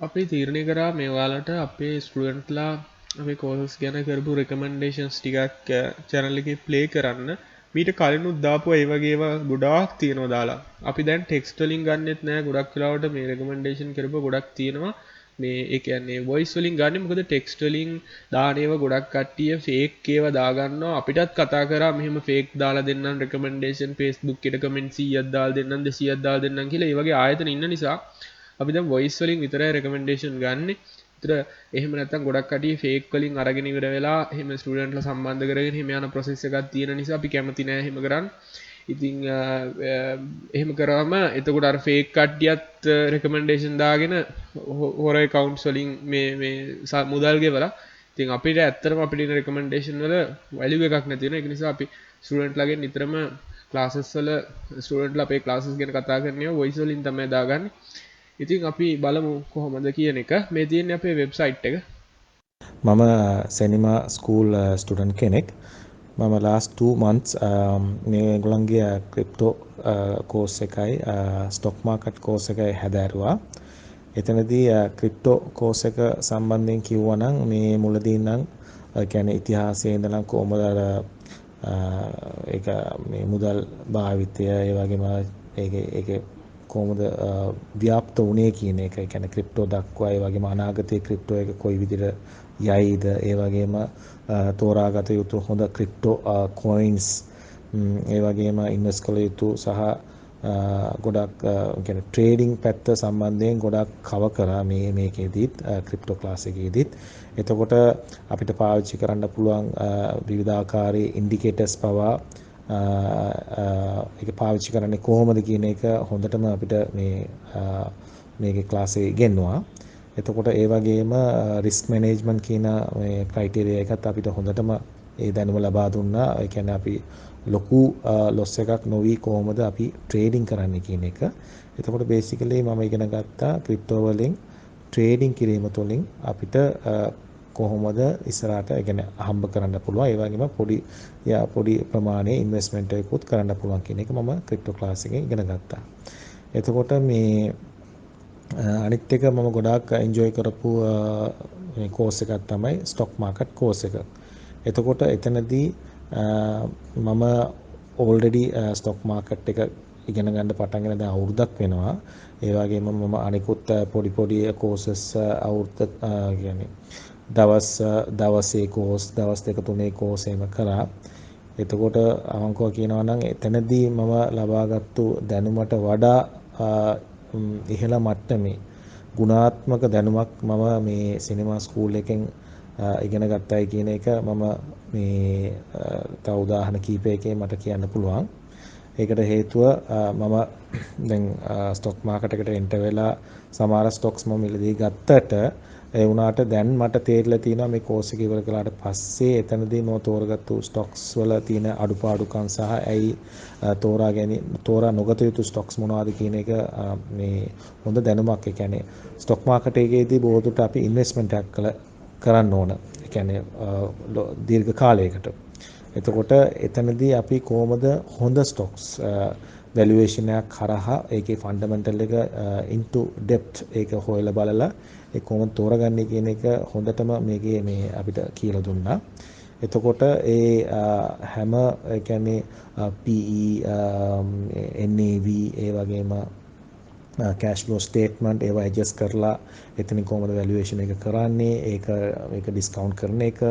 අපි තීරණය කරා මේ ඔයාලට අපේ ස්ටුඩන්ට්ලා අපේ කෝසස් ගැන කරපු රෙකමෙන්ඩේෂන්ස් ටිකක් channel එකේ play කරන්න. මීට කලිනුත් දාපු ඒ වගේ ඒවා ගොඩාක් තියෙනවා දාලා. අපි දැන් ටෙක්ස්ට් වලින් ගන්නෙත් නෑ ගොඩක් වෙලාවට මේ රෙකමෙන්ඩේෂන් කරපුව ගොඩක් තියෙනවා. මේ ඒ කියන්නේ වොයිස් වලින් ගන්න මොකද ටෙක්ස්ට් වලින් දාන ඒවා ගොඩක් කට්ටිය ෆේක් ඒවා දාගන්නවා. අපිටත් කතා කරා මෙහෙම ෆේක් දාලා දෙන්නම් රෙකමෙන්ඩේෂන් Facebook එකට කමෙන්ට් 100ක් දාලා දෙන්නම් 200ක් දාලා දෙන්නම් කියලා ඒ වගේ ආයතන ඉන්න නිසා අපි දැන් වොයිස් වලින් විතරයි රෙකමෙන්ඩේෂන් ගන්නෙ. ඒතර එහෙම නැත්නම් ගොඩක් කටිය ෆේක් වලින් අරගෙන ඉවර වෙලා එහෙම ස්ටුඩන්ට්ලා සම්බන්ධ කරගෙන එහෙම යන ප්‍රොසෙස් එකක් තියෙන නිසා අපි කැමති නෑ එහෙම කරන්න. ඉතින් එහෙම කරාම එතකොට අර ෆේක් කට්ටියත් රෙකමෙන්ඩේෂන් දාගෙන හොර accounts වලින් මේ මුදල් ගෙවලා ඉතින් අපිට ඇත්තටම අපිට ඉන්න රෙකමෙන්ඩේෂන් වල වැලියු එකක් නැති වෙනවා. ඒක නිසා අපි ස්ටුඩන්ට්ලාගෙන් නිතරම ක්ලාසස් වල ස්ටුඩන්ට්ලා අපේ ක්ලාසස් ගැන කතා කරන්නේ වොයිස් වලින් තමයි දාගන්නේ. ඉතින් අපි බලමු කොහොමද කියන එක. මේ තියෙන්නේ අපේ වෙබ්සයිට් එක. මම සෙනිමා ස්කූල් ස්ටුඩන්ට් කෙනෙක්. මම last 2 months මේගොල්ලන්ගේ ක්‍රිප්ටෝ කෝස් එකයි ස්ටොක් මාකට් කෝස් එකයි හැදෑරුවා. එතනදී ක්‍රිප්ටෝ කෝස් එක සම්බන්ධයෙන් කිව්වා නම් මේ මුලදී නම් කියන්නේ ඉතිහාසයේ ඉඳලා කොහොමද ඒක මේ මුදල් භාවිතය ඒ වගේම ඒකේ කොහොමද ව්‍යාප්ත වුණේ කියන එක. ඒ කියන්නේ ක්‍රිප්ටෝ දක්වා ඒ වගේම අනාගතයේ ක්‍රිප්ටෝ එක කොයි විදිහට යයිද ඒ වගේම තෝරාගත යුතු හොඳ ක්‍රිප්ටෝ කොයින්ස් ඒ වගේම ඉන්වෙස්ට් කළ යුතු සහ ගොඩක් කියන්නේ ට්‍රේඩින් පැත්ත සම්බන්ධයෙන් ගොඩක් කව කරා මේකෙදිත් ක්‍රිප්ටෝ ක්ලාස් එකේදිත්. එතකොට අපිට පාවිච්චි කරන්න පුළුවන් විවිධාකාරී ඉන්ඩිකේටර්ස් පවා ඒක පාවිච්චි කරන්නේ කොහොමද කියන එක හොඳටම අපිට මේකේ ක්ලාස් එකේ ඉගෙනුවා. එතකොට ඒ වගේම රිස්ක් මැනේජ්මන්ට් කියන මේ ක්‍රයිටීරියා එකත් අපිට හොඳටම ඒ දැනුම ලබා දුන්නා. ඒ කියන්නේ අපි ලොකු ලොස් එකක් නොවි කොහොමද අපි ට්‍රේඩින් කරන්නේ කියන එක. එතකොට බේසිකලි මම ඉගෙන ගත්තා ක්‍රිප්ටෝ වලින් ට්‍රේඩින් කිරීම තුළින් අපිට කොහොමද ඉස්සරහට ඒ කියන්නේ හම්බ කරන්න පුළුවන්. ඒ වගේම පොඩි ප්‍රමාණයේ ඉන්වෙස්ට්මන්ට් එකකුත් කරන්න පුළුවන් කියන එක මම ක්‍රිප්ටෝ ක්ලාස් එකේ ඉගෙන ගත්තා. එතකොට මේ අනිත් එක මම ගොඩාක් එන්ජොයි කරපු මේ කෝස් එකක් තමයි ස්ටොක් මාකට් කෝස් එක. එතකොට එතනදී මම ඕල්රෙඩි ස්ටොක් මාකට් එක ඉගෙන ගන්න පටන් ගන්න දැන් අවුරුද්දක් වෙනවා. ඒ වගේම මම අනිකුත් පොඩි කෝසස් අවුරුද්ද කියන්නේ දවසේ කෝස් දවස් 2-3 කෝස් එහෙම කරා. එතකොට අවංකව කියනවා නම් එතනදී මම ලබාගත්තු දැනුමට වඩා ඉහළ මට්ටමේ ගුණාත්මක දැනුමක් මම මේ සිනමා ස්කූල් එකෙන් ඉගෙන ගත්තයි කියන එක මම මේ තව උදාහරණ කීපයකින් මට කියන්න පුළුවන්. ඒකට හේතුව මම දැන් ස්ටොක් මාකට් එකට එන්ටර් වෙලා සමහර ස්ටොක්ස් මම මිලදී ගත්තට ඒ වුණාට දැන් මට තේරිලා තියෙනවා මේ කෝස් එක ඉවර කළාට පස්සේ එතනදී මම තෝරගත්තු ස්ටොක්ස් වල තියෙන අඩුපාඩුකම් සහ ඇයි තෝරා නොගත යුතු ස්ටොක්ස් මොනවද කියන එක මේ හොඳ දැනුමක්. ඒ කියන්නේ ස්ටොක් මාකට් එකේදී බොහෝ දුරට අපි ඉන්වෙස්ට්මන්ට් එකක් කරන්න ඕන. ඒ කියන්නේ දීර්ඝ කාලයකට. එතකොට එතනදී අපි කොහොමද හොඳ ස්ටොක්ස් වැලුවේෂන් එකක් කරහා ඒකේ ෆන්ඩමෙන්ටල් එක into depth ඒක හොයලා බලලා ඒ කොහොමද තෝරගන්නේ කියන එක හොඳටම මේකේ මේ අපිට කියලා දුන්නා. එතකොට ඒ හැම ඒ කියන්නේ PE NAV ඒ වගේම cash flow statement ඒවා adjust කරලා එතනින් කොහොමද valuation එක කරන්නේ ඒක discount කරන එක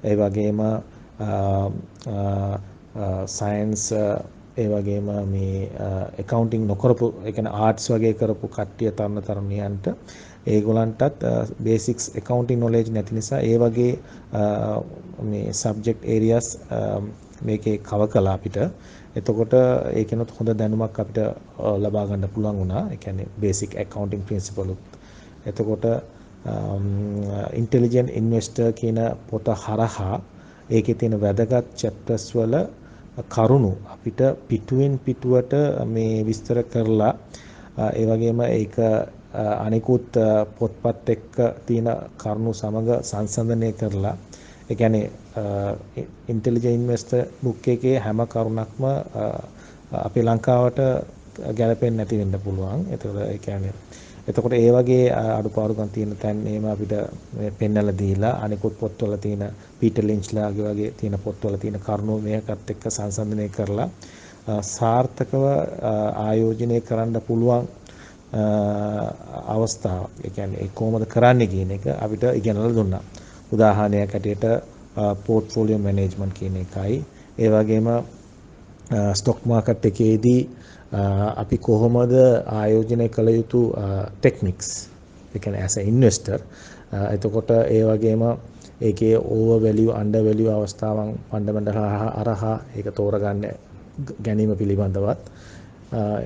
ඒ වගේම science ඒ වගේම මේ accounting නොකරපු ඒ කියන්නේ arts වගේ කරපු කට්ටිය තරුණියන්ට ඒගොල්ලන්ටත් basics accounting knowledge නැති නිසා ඒ වගේ මේ subject areas මේකේ cover කළා අපිට. එතකොට ඒකෙනොත් හොඳ දැනුමක් අපිට ලබා ගන්න පුළුවන් වුණා. ඒ කියන්නේ basic accounting principle උත්. එතකොට intelligent investor කියන පොත හරහා ඒකේ තියෙන වැදගත් chapters වල කරුණු අපිට පිටුවෙන් පිටුවට මේ විස්තර කරලා ඒ වගේම ඒක අනිකුත් පොත්පත් එක්ක තියෙන කරුණු සමග සංසන්දනය කරලා ඒ කියන්නේ ඉන්ටෙලිජන්ට් ඉන්වෙස්ටර් බුක් එකේ හැම කරුණක්ම අපේ ලංකාවට ගැලපෙන්නේ නැති වෙන්න පුළුවන්. ඒතකොට ඒ කියන්නේ එතකොට ඒ වගේ අඩුපාඩුකම් තියෙන තැන් එහෙම අපිට පෙන්වලා දීලා අනිකුත් පොත්වල තියෙන පීටර් ලින්ච්ලාගේ වගේ තියෙන පොත්වල තියෙන කරුණු මේකත් එක්ක සංසන්දනය කරලා සාර්ථකව ආයෝජනය කරන්න පුළුවන් අවස්ථාවක්. ඒ කියන්නේ කොහොමද කරන්නේ කියන එක අපිට ඉගෙනලා දුන්නා. උදාහරණයක් ඇටියට පෝර්ට්ෆෝලියෝ මැනේජ්මන්ට් කියන එකයි. ඒ වගේම ස්ටොක් මාකට් එකේදී අපි කොහොමද ආයෝජනය කළ යුතු ටෙක්නික්ස්. ඒ කියන්නේ as a investor. එතකොට ඒ වගේම ඒකේ ඕවර් වැලියු අන්ඩර් වැලියු අවස්ථාවන් ෆන්ඩමෙන්ටල් හරහා ඒක තෝරගන්න ගැනීම පිළිබඳවත්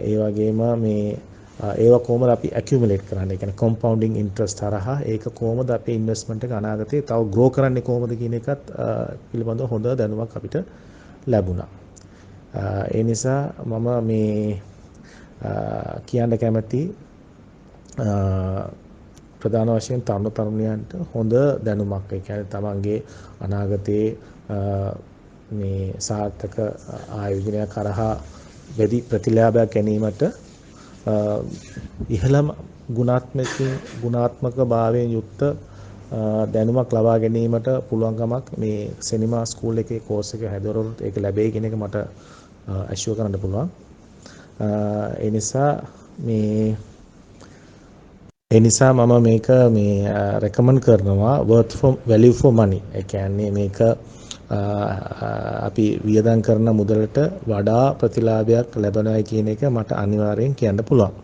ඒ වගේම මේ ඒවා කොහොමද අපි ඇකියුමුලේට් කරන්නේ, ඒ කියන්නේ කම්පවුන්ඩින් ඉන්ට්‍රස්ට් හරහා ඒක කොහොමද අපේ ඉන්වෙස්ට්මන්ට් එක අනාගතේ තව ග්‍රෝ කරන්නේ කොහොමද කියන එකත් පිළිබඳව හොඳ දැනුමක් අපිට ලැබුණා. ඒ නිසා මම මේ කියන්න කැමති ප්‍රධාන වශයෙන් තරුණ තරුණියන්ට හොඳ දැනුමක්, ඒ කියන්නේ තමන්ගේ අනාගතයේ මේ සාර්ථක ආයෝජනය කරහා වැඩි ප්‍රතිලාභයක් ගැනීමට ඉහළම ගුණාත්මක භාවයෙන් යුක්ත දැනුමක් ලබා ගැනීමට පුළුවන්කමක් මේ සිනමා ස්කූල් එකේ කෝස් එක හැදවරොත් ඒක ලැබෙයි කියන එක මට ඇෂුවර් කරන්න පුළුවන්. ඒ නිසා මම මේක මේ රෙකමන්ඩ් කරනවා worth for value for money. ඒ කියන්නේ මේක අපි වියදම් කරන මුදලට වඩා ප්‍රතිලාභයක් ලැබෙනවා කියන එක මට අනිවාර්යෙන් කියන්න පුළුවන්.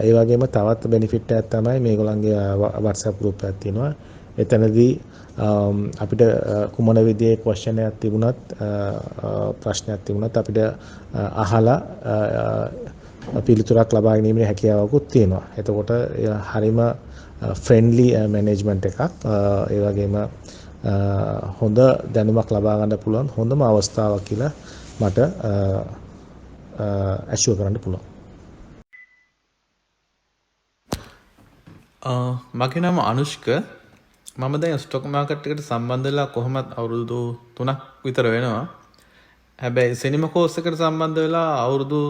ඒ වගේම තවත් බෙනිෆිට් එකක් තමයි මේගොල්ලන්ගේ WhatsApp group එකක් තියෙනවා. එතනදී අපිට කුමන විදිහේ question එකක් තිබුණත් ප්‍රශ්නයක් තිබුණත් අපිට අහලා පිළිතුරක් ලබා ගැනීමේ හැකියාවකුත් තියෙනවා. එතකොට හරිම ෆ්‍රෙන්ඩ්ලි මැනේජ්මන්ට් එකක්. ඒ වගේම හොඳ දැනුමක් ලබා ගන්න පුළුවන් හොඳම අවස්ථාවක් කියලා මට ඇෂුවර් කරන්න පුළුවන්. මගේ නම අනුෂ්ක. මම දැන් ස්ටොක් මාකට් එකට සම්බන්ධ වෙලා කොහොමත් අවුරුදු 3ක් විතර වෙනවා. හැබැයි සිනමා කෝස් එකට සම්බන්ධ වෙලා අවුරුදු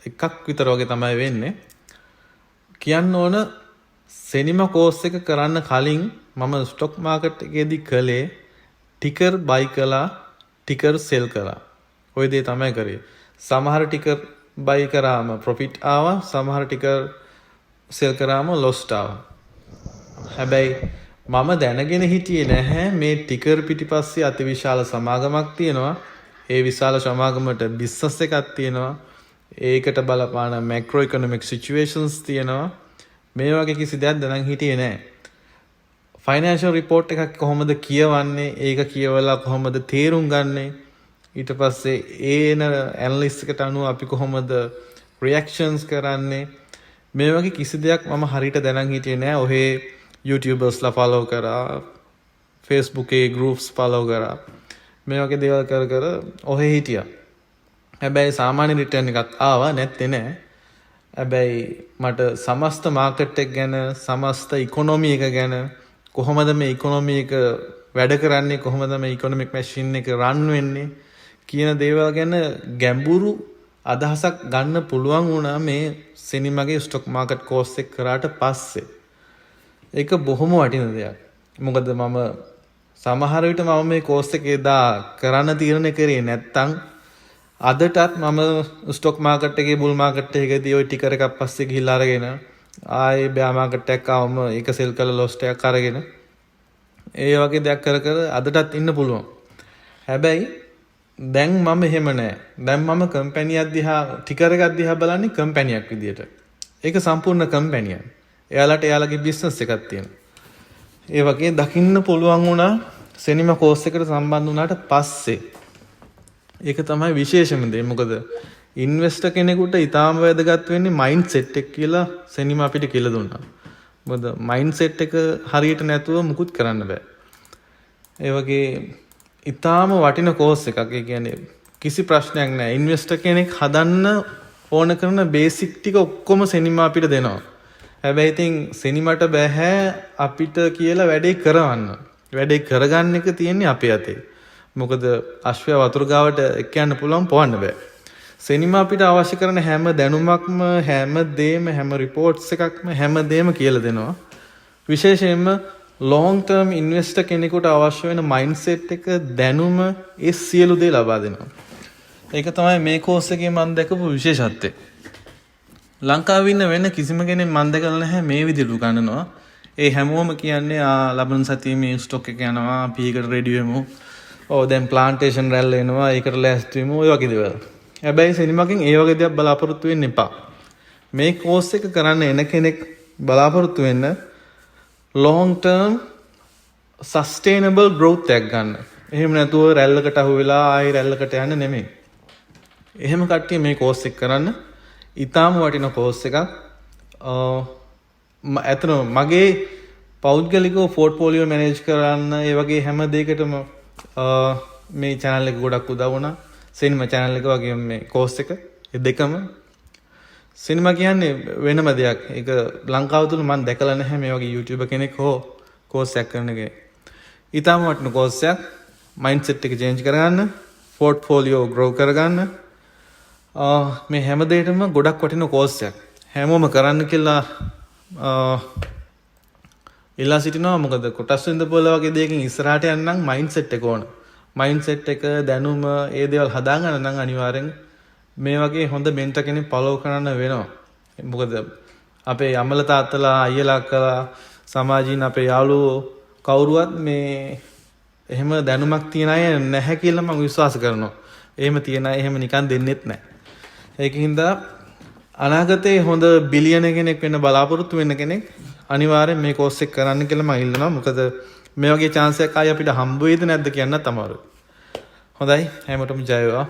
1ක් විතර වගේ තමයි වෙන්නේ. කියන්න ඕන සිනමා කෝස් එක කරන්න කලින් මම ස්ටොක් මාකට් එකේදී කළේ ටිකර් බයි කළා, ටිකර් සෙල් කළා. ඔය දේ තමයි කරේ. සමහර ටිකර් බයි කරාම ප්‍රොෆිට් ආවා, සමහර ටිකර් සෙල් කරාම ලොස්ට් ආවා. හැබැයි මම දැනගෙන හිටියේ නැහැ මේ ටිකර් පිටිපස්සේ අතිවිශාල සමාගමක් තියෙනවා. ඒ විශාල සමාගමට බිස්නස් එකක් තියෙනවා. ඒකට බලපාන මැක්‍රෝ ඉකොනොමික් සිචුේෂන්ස් තියෙනවා. මේ වගේ කිසි දෙයක් දැනන් හිටියේ නැහැ. ෆයිනෑන්ෂල් රිපෝට් එකක් කොහොමද කියවන්නේ, ඒක කියවලා කොහොමද තේරුම් ගන්නේ, ඊට පස්සේ ඒන ඇනලිස්ට් එකට අනුව අපි කොහොමද රියැක්ෂන්ස් කරන්නේ, මේ වගේ කිසි දෙයක් මම හරියට දැනන් හිටියේ නෑ. ඔහේ YouTubersලා ෆලෝ කරා, Facebook එකේ groups ෆලෝ කරා, මේ වගේ දේවල් කර ඔහේ හිටියා. හැබැයි සාමාන්‍ය රිටර්න් එකක් ආවා නැත්තේ නෑ. හැබැයි මට සමස්ත මාකට් එක ගැන, සමස්ත ඉකොනොමි එක ගැන, කොහොමද මේ ඉකොනොමි එක වැඩ කරන්නේ, කොහොමද මේ ඉකොනොමික් මැෂින් එක රන් වෙන්නේ කියන දේවල් ගැන ගැඹුරු අදහසක් ගන්න පුළුවන් වුණා මේ සිනමාගේ ස්ටොක් මාකට් කෝස් එක කරාට පස්සේ. ඒක බොහොම වටින දෙයක්. මොකද මම සමහර විට මම මේ කෝස් එකේ දා කරන්න තීරණය කරේ නැත්තම් අදටත් මම ස්ටොක් මාකට් එකේ බුල් මාකට් එකේදී ওই ටිකර් එකක් පස්සේ ගිහිල්ලා අරගෙන ආයේ බෑ මාකට් එකක් ආවම ඒක සෙල් කරලා ලොස්ට් එකක් අරගෙන ඒ වගේ දෙයක් කර අදටත් ඉන්න පුළුවන්. හැබැයි දැන් මම එහෙම නෑ. දැන් මම කම්පැනියක් දිහා ටිකර් එකක් දිහා බලන්නේ කම්පැනියක් විදියට. ඒක සම්පූර්ණ කම්පැනියක්. එයාලට එයාලගේ බිස්නස් එකක් තියෙනවා. ඒ වගේ දකින්න පුළුවන් වුණා සිනමා කෝස් එකට සම්බන්ධ වුණාට පස්සේ. ඒක තමයි විශේෂම දේ. මොකද ඉන්වෙස්ටර් කෙනෙකුට ඊටාම වැදගත් වෙන්නේ මයින්ඩ් සෙට් එක කියලා සිනමා අපිට කියලා දුන්නා. මොකද මයින්ඩ් සෙට් එක හරියට නැතුව මුකුත් කරන්න බෑ. ඒ වගේ ඊටාම වටින කෝස් එකක්. ඒ කියන්නේ කිසි ප්‍රශ්නයක් නැහැ. ඉන්වෙස්ටර් කෙනෙක් හදන්න ඕන කරන බේසික් ටික ඔක්කොම සිනමා අපිට දෙනවා. හැබැයි ඉතින් සිනමාට බෑ අපිට කියලා වැඩේ කරවන්න. වැඩේ කරගන්න එක තියෙන්නේ අපේ අතේ. මොකද අශ්වයා වතුර ගාවට එක්ක යන්න පුළුවන් පොවන්න බෑ. සිනිමා අපිට අවශ්‍ය කරන හැම දැනුමක්ම හැම දෙයක්ම හැම රිපෝට්ස් එකක්ම හැම දෙයක්ම කියලා දෙනවා. විශේෂයෙන්ම long term investor කෙනෙකුට අවශ්‍ය වෙන mindset එක දැනුම ඒ සියලු දේ ලබා දෙනවා. ඒක තමයි මේ කෝස් එකේ මම දැකපු විශේෂත්වය. ලංකාවේ ඉන්න වෙන කිසිම කෙනෙක් මම දැකලා නැහැ මේ විදිහට උගන්වනවා. ඒ හැමෝම කියන්නේ ලබන සතියේ මේ ස්ටොක් එක යනවා අපි ඒකට රෙඩි වෙමු. දැන් ප්ලාන්ටේෂන් රැල්ල එනවා ඒකට ලෑස්ති වෙමු ඔය වගේ දේවල්. හැබැයි සිනිමාකින් ඒ වගේ දේවල් බලාපොරොත්තු වෙන්න එපා. මේ කෝස් එක කරන්න එන කෙනෙක් බලාපොරොත්තු වෙන්න long term sustainable growth එකක් ගන්න. එහෙම නැතුව රැල්ලකට අහු වෙලා ආයි රැල්ලකට යන්න නෙමෙයි. එහෙම කට්ටිය මේ කෝස් එක කරන්න ඊටාම වටින කෝස් එකක්. ඇත්තටම මගේ පෞද්ගලිකව පෝර්ට්ෆෝලියෝ මැනේජ් කරන්න ඒ වගේ හැම දෙයකටම මේ channel එක ගොඩක් උදව් වුණා. සිනිමා channel එක වගේ මේ කෝස් එක ඒ දෙකම සිනිමා කියන්නේ වෙනම දෙයක්. ඒක ලංකාව තුල මම දැකලා නැහැ මේ වගේ YouTuber කෙනෙක් හෝ කෝස් එකක් කරන කෙනෙක්. ඊටාම වටින කෝස් එකක්. mindset එක change කරගන්න, portfolio grow කරගන්න. මේ හැම දෙයකම ගොඩක් වටින කෝස් එකක්. හැමෝම කරන්න කියලා ඉල්ලා සිටිනවා. මොකද කොටස් වෙනද පොළ වගේ දෙයකින් ඉස්සරහට යන්න නම් mindset එක ඕන. mindset එක දැනුම ඒ දේවල් හදාගන්න නම් අනිවාර්යෙන් මේ වගේ හොඳ මෙන්ටර් කෙනෙක් follow කරන්න වෙනවා. මොකද අපේ අම්මලා තාත්තලා අයියලා අක්කලා සමාජීන අපේ යාළුවෝ කවුරුවත් මේ එහෙම දැනුමක් තියන අය නැහැ කියලා මම විශ්වාස කරනවා. එහෙම තියන අය එහෙම නිකන් දෙන්නෙත් නැහැ. ඒකින්ද අනාගතේ හොඳ බිලියන කෙනෙක් වෙන්න බලාපොරොත්තු වෙන්න කෙනෙක් අනිවාර්යෙන් මේ කෝස් එක කරන්න කියලා මම ඉල්ලනවා. මොකද මේ වගේ chance එකක් ආයි අපිට හම්බ වෙයිද නැද්ද කියන්නත් අමාරුයි. හොඳයි හැමෝටම ජය වේවා.